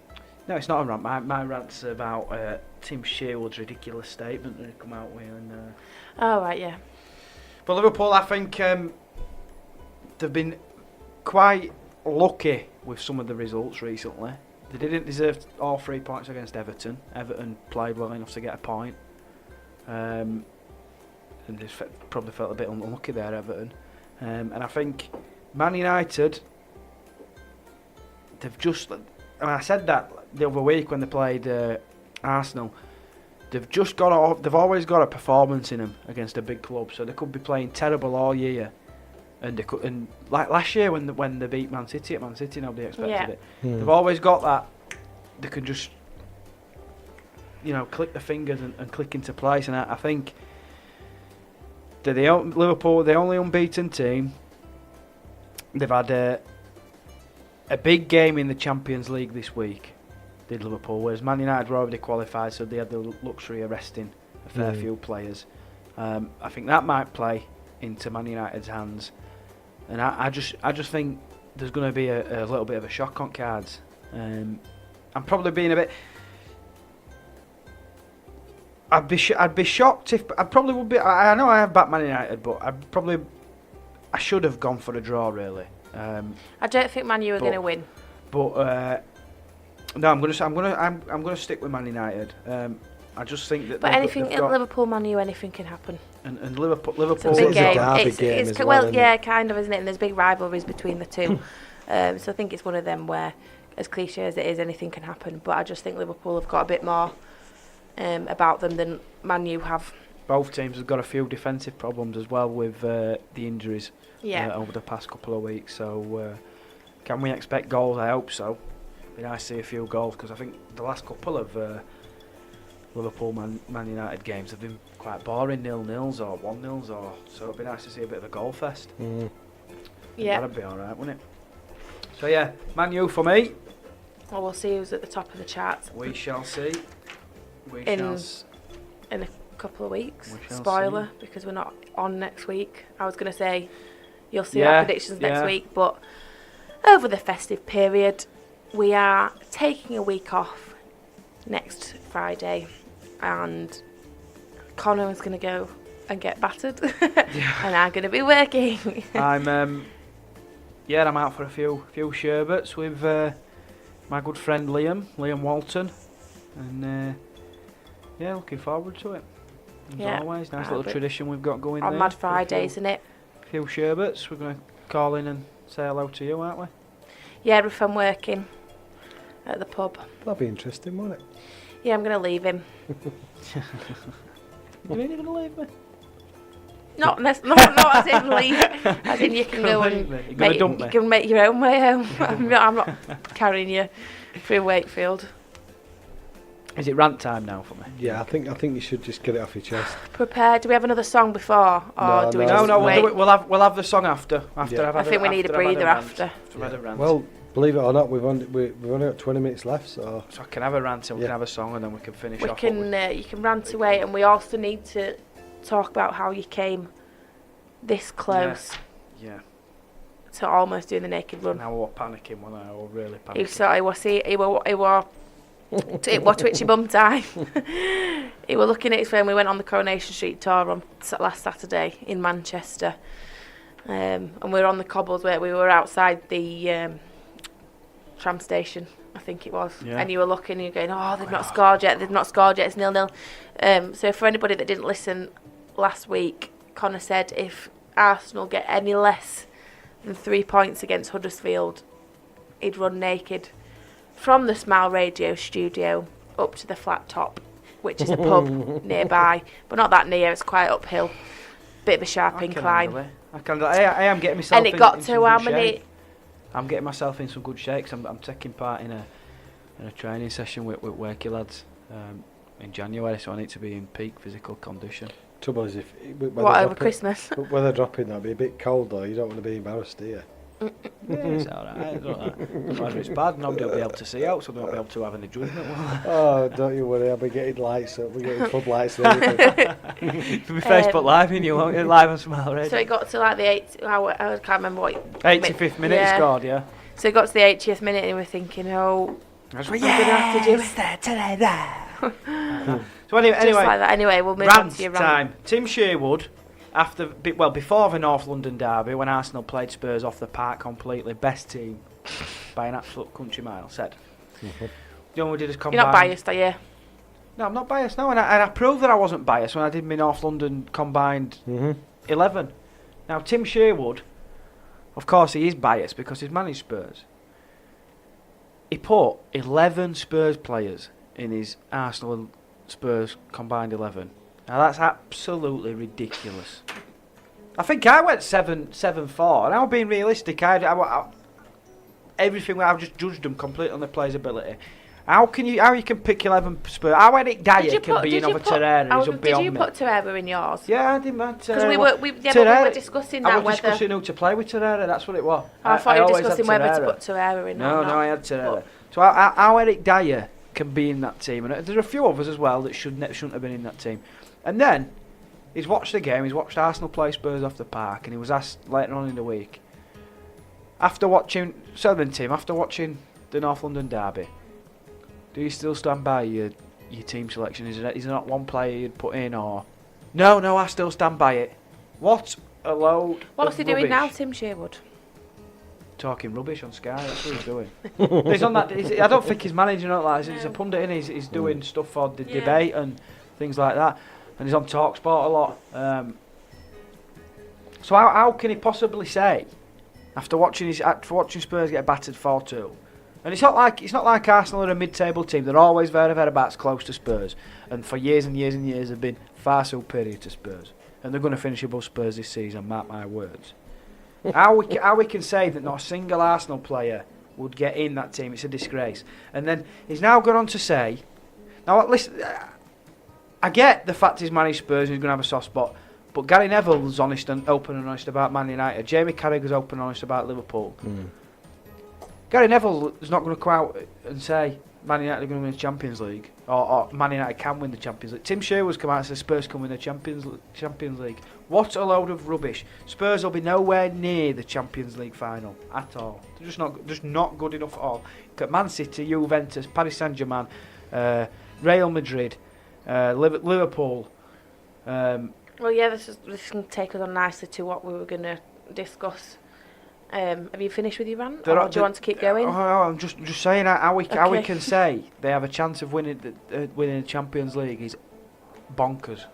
No, it's not a rant. My rant's about Tim Sherwood's ridiculous statement that he come out with. Oh, right, yeah. But Liverpool, I think they've been quite lucky with some of the results recently. They didn't deserve all 3 points against Everton. Everton played well enough to get a point. And they probably felt a bit unlucky there, Everton. And I think Man United, they've just... I said that the other week when they played Arsenal. They've always got a performance in them against a big club. So they could be playing terrible all year. And like last year when they beat Man City at Man City, nobody expected it. They've always got that. They can just, click the fingers and click into place. And I think that Liverpool, the only unbeaten team. They've had a big game in the Champions League this week. Did Liverpool, whereas Man United were already qualified, so they had the luxury of resting a fair few players. I think that might play into Man United's hands. And I just think there's going to be a little bit of a shock on cards. I'm probably being a bit... I'd be shocked if... I probably would be... I know I have backed Man United, but I should have gone for a draw, really. I don't think Man U are going to win. But no, I'm gonna stick with Man United. I just think that. But anything at Liverpool, Man U, anything can happen. And Liverpool. It's a big game. It's well, kind of, isn't it? And there's big rivalries between the two. So I think it's one of them where, as cliche as it is, anything can happen. But I just think Liverpool have got a bit more about them than Man U have. Both teams have got a few defensive problems as well with the injuries over the past couple of weeks. So can we expect goals? I hope so. It'd be nice to see a few goals because I think the last couple of Liverpool Man United games have been quite boring, 0-0s or 1-0s, so it'd be nice to see a bit of a goal fest. Yeah, that'd be all right, wouldn't it? So yeah, Man U for me. Well, we'll see who's at the top of the charts. We shall see. In a couple of weeks. Spoiler, because we're not on next week. I was going to say you'll see our predictions next week, but over the festive period, we are taking a week off next Friday, and Connor is going to go and get battered, and I'm going to be working. I'm out for a few sherbets with my good friend Liam Walton, and looking forward to it. As always, nice little tradition we've got going on there. Mad Friday, isn't it? A few sherbets. We're going to call in and say hello to you, aren't we? Yeah, if I'm working at the pub. That'll be interesting, won't it? Yeah, I'm going to leave him. You ain't even going to leave me? Not as in leave, as in you can go and you can make your own way home. I'm not carrying you through Wakefield. Is it rant time now for me? Yeah, I think you should just get it off your chest. Prepare. Do we have another song before, or do we just wait? We'll have the song after. I think we need a breather after. Well, believe it or not, we've only got 20 minutes left, so I can have a rant and we can have a song and then we can finish off. You can rant away, and we also need to talk about how you came this close. Yeah. To almost doing the naked run. And I was panicking when I was really panicking. It was twitchy bum time. He was looking at his phone. We went on the Coronation Street tour on last Saturday in Manchester, and we were on the cobbles where we were outside the tram station, I think it was. Yeah. And you were looking and you're going, oh, they've not scored yet, it's 0-0. So for anybody that didn't listen last week, Connor said if Arsenal get any less and 3 points against Huddersfield, he'd run naked from the Smile Radio studio up to the flat top, which is a pub nearby, but not that near, it's quite uphill. Bit of a sharp incline. I am getting myself and it got to how many? Shape. I'm getting myself in some good shape. I'm taking part in a training session with Wakey lads in January, so I need to be in peak physical condition. Trouble is, over Christmas? Weather dropping, that'd be a bit cold though. You don't want to be embarrassed, do you? Yeah, it's alright. Don't matter if it's bad. Nobody will be able to see out, so they won't be able to have any judgment. Oh, don't you worry. I'll be getting lights up. We're getting floodlights and everything. You'll be Facebook Live in you, won't you? Live on Smile Radio. So it got to like the I can't remember what. 85th minute he scored, yeah. So it got to the 80th minute and we were thinking, I'm going to have to do it today. So anyway, just like that. Anyway, we'll move on to your rant. Time. Tim Sherwood, before the North London derby, when Arsenal played Spurs off the park completely, best team by an absolute country mile, said. You know, we did this combined. You're not biased, are you? No, I'm not biased. No, and I proved that I wasn't biased when I did my North London combined 11. Now Tim Sherwood, of course, he is biased because he's managed Spurs. He put 11 Spurs players in his Arsenal and Spurs combined 11. Now that's absolutely ridiculous. I think I went 7-4, and I'm being realistic. Everything I've just judged them completely on the players' ability. How you can pick 11 Spurs? How Eric Dyer can be in over Torreira? Did you put Torreira in yours? Yeah, I did, man. Because we were discussing that. I was discussing who to play with Torreira. That's what it was. I thought you were discussing whether to put Torreira in. No, I had Torreira. So how Eric Dyer can be in that team, and there's a few others as well that shouldn't have been in that team. And then he's watched the game. He's watched Arsenal play Spurs off the park, and he was asked later on in the week, after watching the North London derby, do you still stand by your team selection? Is there not one player you'd put in, or no? I still stand by it. What a load. What's he doing rubbish. now, Tim Sherwood? Talking rubbish on Sky. That's what he's doing. He's on that. I don't think he's managing it like he's a pundit, and he's doing stuff for the debate and things like that. And he's on TalkSport a lot. So how can he possibly say, after watching Spurs get battered 4-2, and it's not like Arsenal are a mid-table team. They're always thereabouts close to Spurs, and for years and years and years have been far superior to Spurs, and they're going to finish above Spurs this season. Mark my words. How we can say that not a single Arsenal player would get in that team? It's a disgrace. And then he's now gone on to say, now listen, I get the fact he's managed Spurs and he's going to have a soft spot, but Gary Neville's honest and open and honest about Man United. Jamie Carragher's open and honest about Liverpool. Gary Neville is not going to come out and say Man United are going to win the Champions League, or Man United can win the Champions League. Tim Sherwood's come out and said Spurs can win the Champions League. What a load of rubbish. Spurs will be nowhere near the Champions League final at all. They're just not good enough at all. Look at Man City, Juventus, Paris Saint-Germain, Real Madrid, Liverpool. Well, yeah, this can take us on nicely to what we were going to discuss. Have you finished with your rant, or do you want to keep going? I'm just saying how we can say they have a chance of winning the Champions League is bonkers,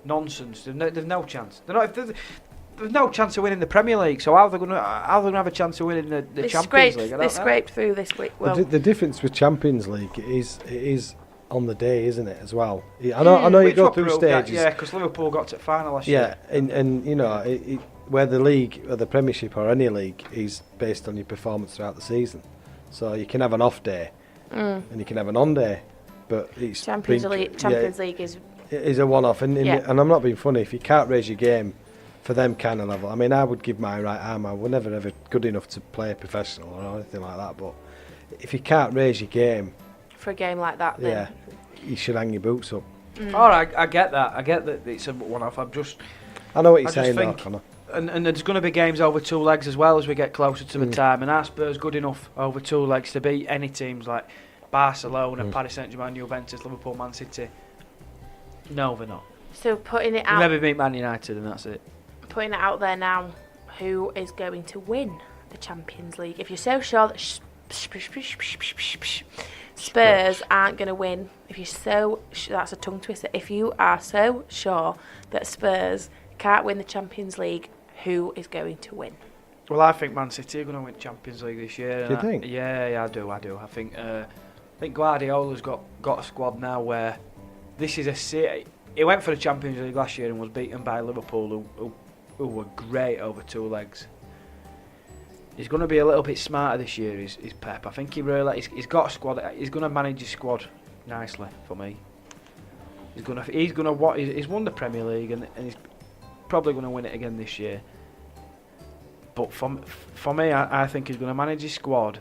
nonsense. They've no chance. There's no chance of winning the Premier League. So how are they going to have a chance of winning the Champions League? They scraped through this week. Well, the difference with Champions League is on the day, isn't it, as well? I know you go through stages. Yeah, because Liverpool got to the final last year. Yeah, and you know, where the league, or the Premiership, or any league is based on your performance throughout the season. So you can have an off day, and you can have an on day, but it's Champions League is a one-off. And I'm not being funny. If you can't raise your game for them kind of level, I mean, I would give my right arm. I was never ever good enough to play professional or anything like that. But if you can't raise your game for a game like that, then you should hang your boots up. All right, I get that. I get that it's a one-off. I know what you're saying, though, Connor. And there's going to be games over 2 legs as well as we get closer to the time. And are Spurs good enough over 2 legs to beat any teams like Barcelona, Paris Saint-Germain, Juventus, Liverpool, Man City? No, they're not. So putting it out... Maybe beat Man United and that's it. Putting it out there now, who is going to win the Champions League? If you're so sure that Spurs aren't going to win, if you're so... That's a tongue twister. If you are so sure that Spurs can't win the Champions League, who is going to win? Well, I think Man City are going to win Champions League this year. Do you think? Yeah, I do. I think Guardiola's got a squad now where this is a city. He went for the Champions League last year and was beaten by Liverpool, who were great over two legs. He's going to be a little bit smarter this year. Is Pep? I think he's got a squad. He's going to manage his squad nicely for me. He's won the Premier League and he's probably going to win it again this year. But for me, I think he's going to manage his squad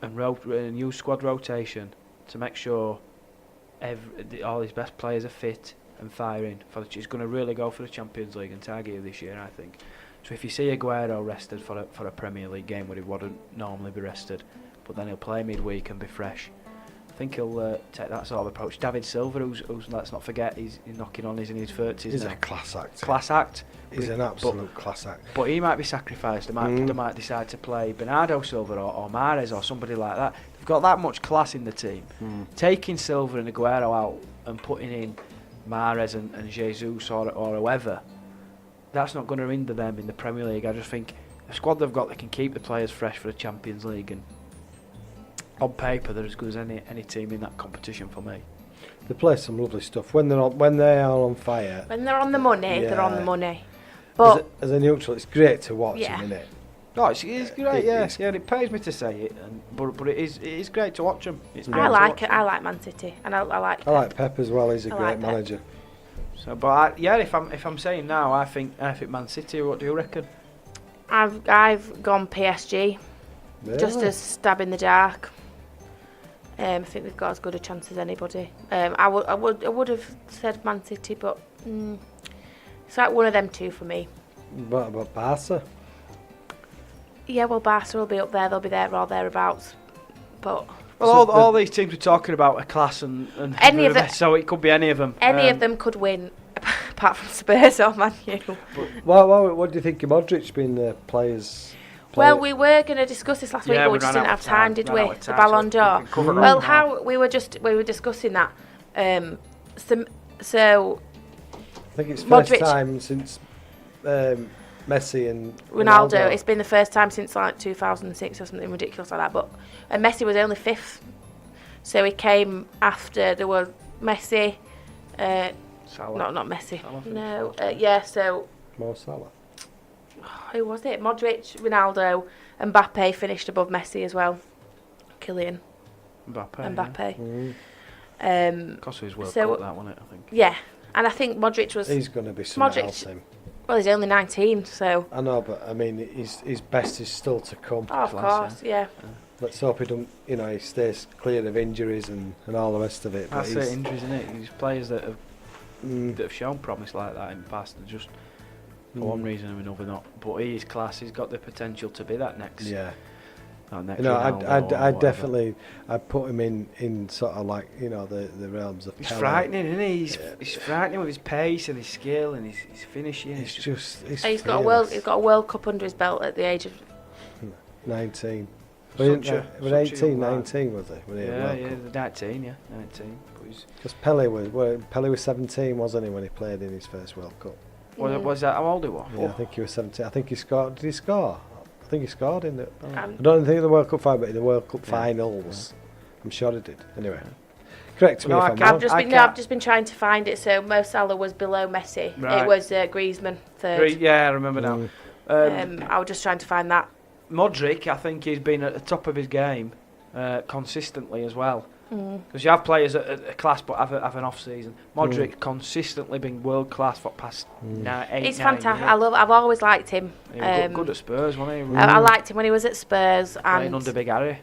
and use squad rotation to make sure all his best players are fit and firing. He's going to really go for the Champions League and target this year, I think. So if you see Aguero rested for a Premier League game where he wouldn't normally be rested, but then he'll play midweek and be fresh, I think he'll take that sort of approach. David Silva, who's let's not forget, he's knocking on, he's in his 30s. He's now. a class act. Class act. He's an absolute class act. But he might be sacrificed. They might decide to play Bernardo Silva or Mahrez or somebody like that. They've got that much class in the team. Taking Silva and Aguero out and putting in Mahrez and Jesus or whoever, that's not going to hinder them in the Premier League. I just think the squad they've got, they can keep the players fresh for the Champions League, and on paper they're as good as any team in that competition for me. They play some lovely stuff when they are on fire. When they're on the money, they're on the money. But as a neutral, it's great to watch them, isn't it? Oh, it's great, it pays me to say it, but it is great to watch them. I like it. I like Man City, and I like Pep. I like Pep as well. He's a great manager. So, but if I'm saying now, I think Man City. What do you reckon? I've gone PSG, just a stab in the dark. I think they've got as good a chance as anybody. I would have said Man City, but it's like one of them two for me. What about Barca? Yeah, well, Barca will be up there. They'll be there or thereabouts. But all these teams we're talking about are class and any of them, so it could be any of them. Any of them could win, apart from Spurs or Man U. What do you think of Modric being the players? Well, we were going to discuss this last week, but we just didn't have time, did we? The Ballon d'Or. Well, how we were discussing that. So I think it's first time since Messi and Ronaldo. It's been the first time since like 2006 or something ridiculous like that. But Messi was only fifth, so he came after. There were Messi, Salah. not Messi. Salah, no, so Mo Salah. Who was it? Modric, Ronaldo, Mbappe finished above Messi as well. Kylian Mbappe. Because he was World Cup, that wasn't it? I think. Yeah, and I think Modric was. He's going to be something else. Well, he's only 19, so. I know, but I mean, his best is still to come. Oh, of course, yeah. Let's hope he don't. He stays clear of injuries and all the rest of it. That's it, injuries, isn't it? These players that have shown promise like that in the past are just. For one reason or another, not. But he is class. He's got the potential to be that next. Yeah. Next I definitely. I put him in sort of like the realms of. He's frightening, isn't he? He's frightening with his pace and his skill and his finishing. He's got a World Cup under his belt at the age of 19. Was 18, 19 was he? Yeah, 19. Because Pele was 17, wasn't he, when he played in his first World Cup? Was that how old he was? Yeah, I think he was 17. I think he scored. Did he score? I think he scored in the. I don't think in the World Cup final, but in the World Cup finals, I'm sure he did. Anyway, correct me if I'm wrong. I've just been trying to find it. So Mo Salah was below Messi. Right. It was Griezmann third. Yeah, I remember now. I was just trying to find that. Modric, I think he's been at the top of his game consistently as well. Because you have players at a class but have an off season. Modric consistently been world class for past 8. He's fantastic. I've always liked him. He was good at Spurs, wasn't he? I liked him when he was at Spurs playing under Big Harry.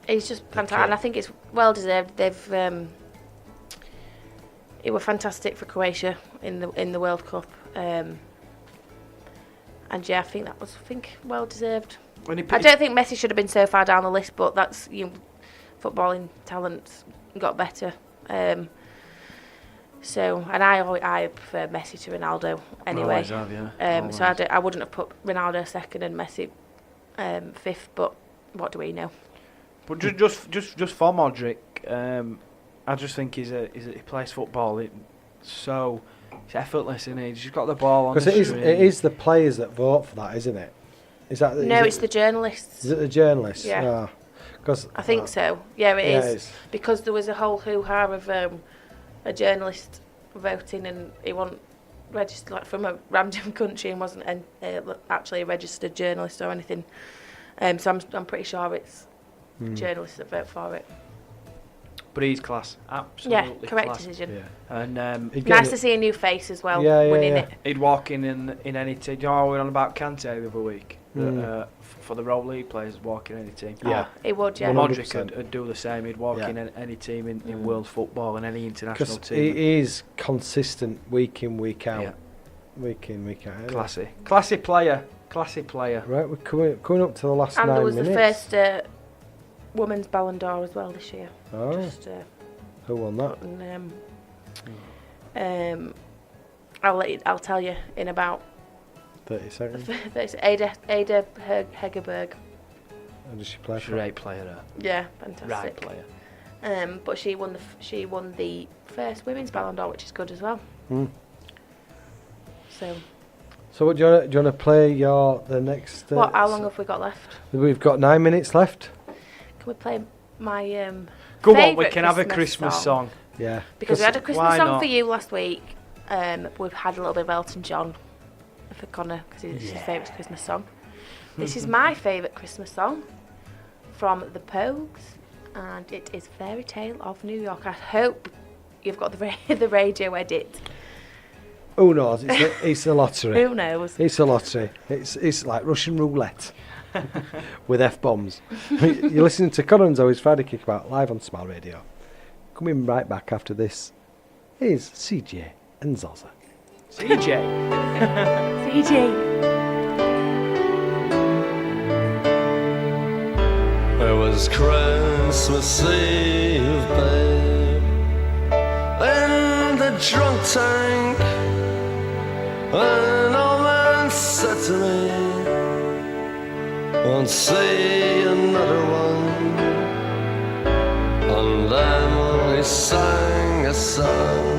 He's just fantastic, and I think it's well deserved. It were fantastic for Croatia in the World Cup, and yeah, I think that was well deserved. I don't think Messi should have been so far down the list, but that's footballing talent's got better. So, and I prefer Messi to Ronaldo anyway. Have, yeah. So I wouldn't have put Ronaldo second and Messi fifth, but what do we know? But just for Modric, I just think he plays football so It's effortless, isn't it? He's just got the ball on. Because it is the players that vote for that, isn't it? Is that? No, it's the journalists. Is it the journalists? Yeah. Because I think so. Yeah, it is. Because there was a whole hoo-ha of a journalist voting, and he wasn't registered, like, from a random country, and wasn't actually a registered journalist or anything. So I'm pretty sure it's journalists that vote for it. But he's class, absolutely. Yeah, correct class. decision. Yeah. And nice to see a new face as well winning it. He'd walk in any team. You know, we were on about Kante the other week. For the role league players, walk in any team. Yeah, he would. Yeah, Modric would do the same. He'd walk in any team in world football and any international team. He is consistent week in, week out. Yeah. Week in, week out. Classy player. Right, we're coming up to the last 9 minutes. And there was the first women's Ballon d'Or as well this year. Oh. Who won that? And, I'll tell you in about 30 seconds. Ada Hegerberg. How does she play? She's a great player. Yeah, fantastic. Right player. But she won the first women's Ballon d'Or, which is good as well. So what do you want to play the next? How long have we got left? We've got 9 minutes left. Can we play my Go on, we can have a Christmas song. Yeah. Because we had a Christmas song for you last week. We've had a little bit of Elton John for Connor because it's his favourite Christmas song. This is my favourite Christmas song from the Pogues, and it is Fairy Tale of New York. I hope you've got the radio edit. Who knows? It's the lottery. Who knows? It's a lottery. It's like Russian roulette with F-bombs. You're listening to Connor and Zoe's Friday Kickabout live on Smile Radio. Coming right back after this is CJ and Zaza. CJ. It was Christmas Eve, babe, in the drunk tank. An old man said to me, won't see another one. And then he sang a song,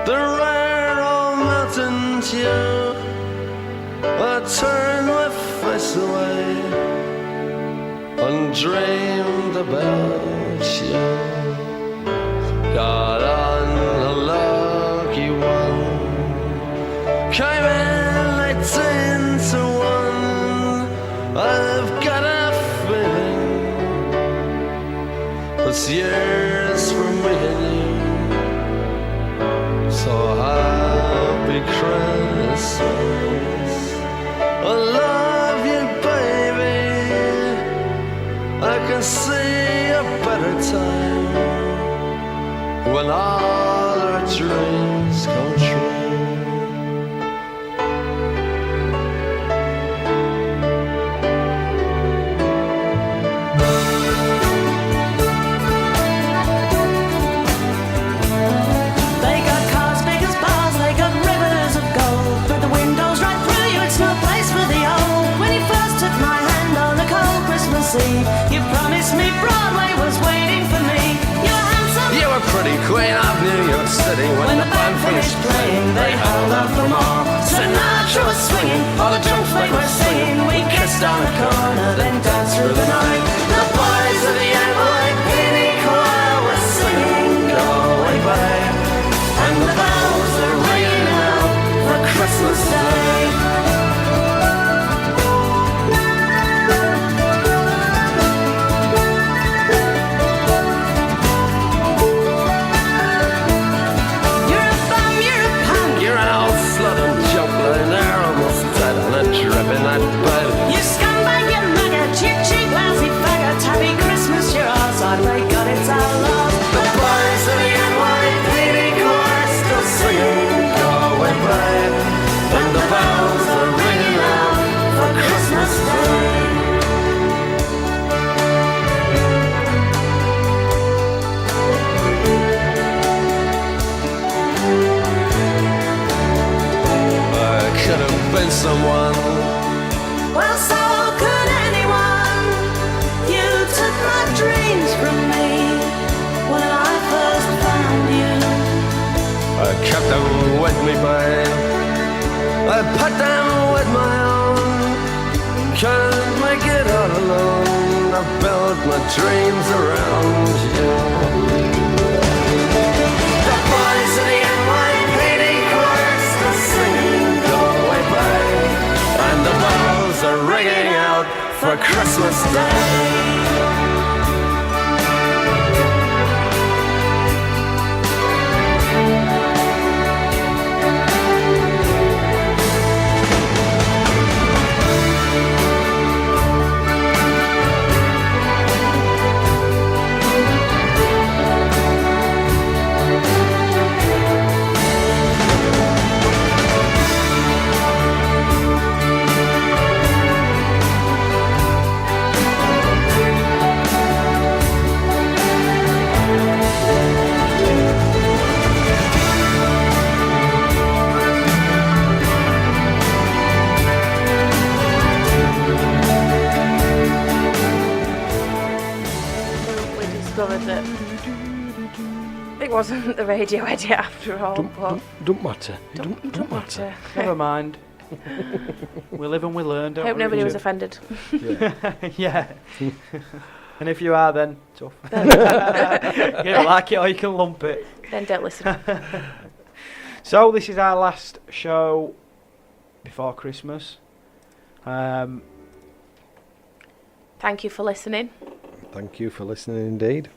the rare old mountain tune. I turned my face away and dreamed about you. Got on a lucky one, came in 18 to 1. I've got a feeling this year's for me and you. So happy Christmas, I love you, baby. I can see a better time when all our dreams come true. You promised me Broadway was waiting for me. You were handsome. You were pretty queen of New York City. When the band finished playing, they held out for more. Sinatra was swinging, all the drunks they were singing. We kissed on the corner, then danced through the night. The boys of the NYPD choir were singing, go away, babe. And the bells are ringing out for Christmas Day. You scumbag, you maggot, cheap, lousy faggot. Happy Christmas, you're outside, thank God it's our love. The boys of the NYPD choir still singing, go away, babe. And the bells are ringing out for Christmas Day. I could have been someone. Well, so could anyone. You took my dreams from me when I first found you. I kept them me by. I put them with my own, can't make it all alone. I built my dreams around you. The boys of the NYPD chorus are singing Go Away By, and the bells are ringing out for Christmas Day. That it wasn't the radio edit after all. Don't matter. Don't matter. Never mind. We live and we learn, don't we? Hope nobody was offended. Yeah. And if you are, then tough. You don't like it or you can lump it. Then don't listen. So this is our last show before Christmas. Thank you for listening. Thank you for listening indeed.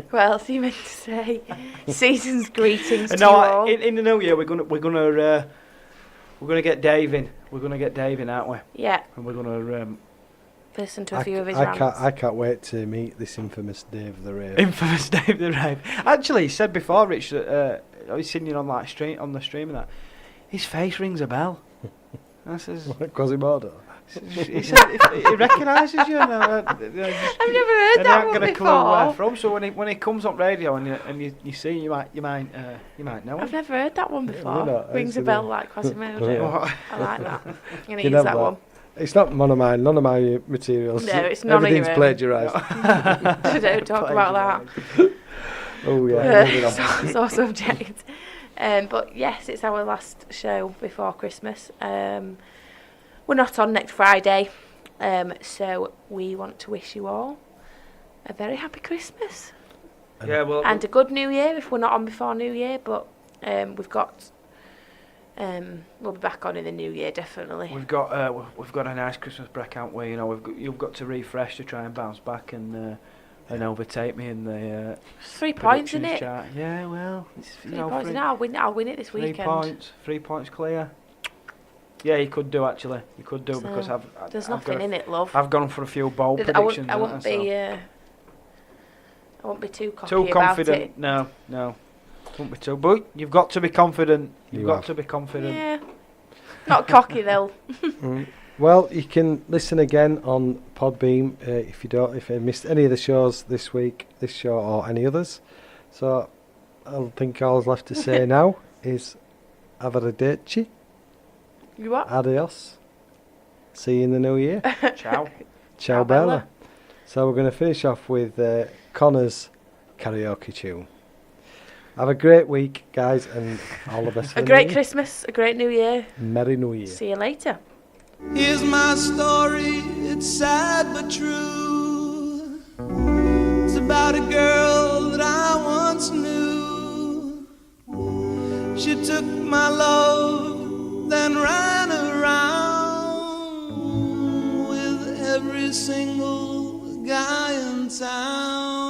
What else are you meant to say? Season's greetings to you all. In the new year we're gonna get Dave in. We're gonna get Dave in, aren't we? Yeah. And we're gonna listen to a few of his rants. I can't wait to meet this infamous Dave the Rave. Infamous Dave the Rave. Actually, he said before, Rich, that I was sitting on the stream and that his face rings a bell. I says, Quasimodo. He said he recognises you. I've never heard that one before. Clue where from. So when he comes on radio and you see you might know him. I've never heard that one before. Yeah, Rings a bell like Quasimodo. Yeah. I like that. I'm gonna use that one. It's not none of my materials. No, it's none of your Everything's plagiarised. Don't talk about that. Oh yeah. Sore subject. But yes, it's our last show before Christmas. We're not on next Friday, so we want to wish you all a very happy Christmas. Yeah, well, and a good New Year if we're not on before New Year. But we've got, we'll be back on in the New Year definitely. We've got a nice Christmas break, haven't we? You know, you've got to refresh to try and bounce back and overtake me in the 3 points in it. Chart. Yeah, well, it's 3 points in it. I'll win it this weekend. 3 points clear. Yeah, you could do actually. You could do so because there's nothing in it, love. I've gone for a few bold predictions. I won't be too cocky too confident. About it. No, won't be too. But you've got to be confident. You've got to be confident. Yeah, not cocky though. Well, you can listen again on Podbeam if you missed any of the shows this week, this show or any others. So I think all's left to say now is arrivederci. You what? Adios. See you in the new year. Ciao. Ciao Bella. So we're going to finish off with Connor's karaoke tune. Have a great week, guys, and all the best for a great Christmas, a great New Year. Merry New Year. See you later. Here's my story, it's sad but true. It's about a girl that I once knew. She took my love, then ran around with every single guy in town.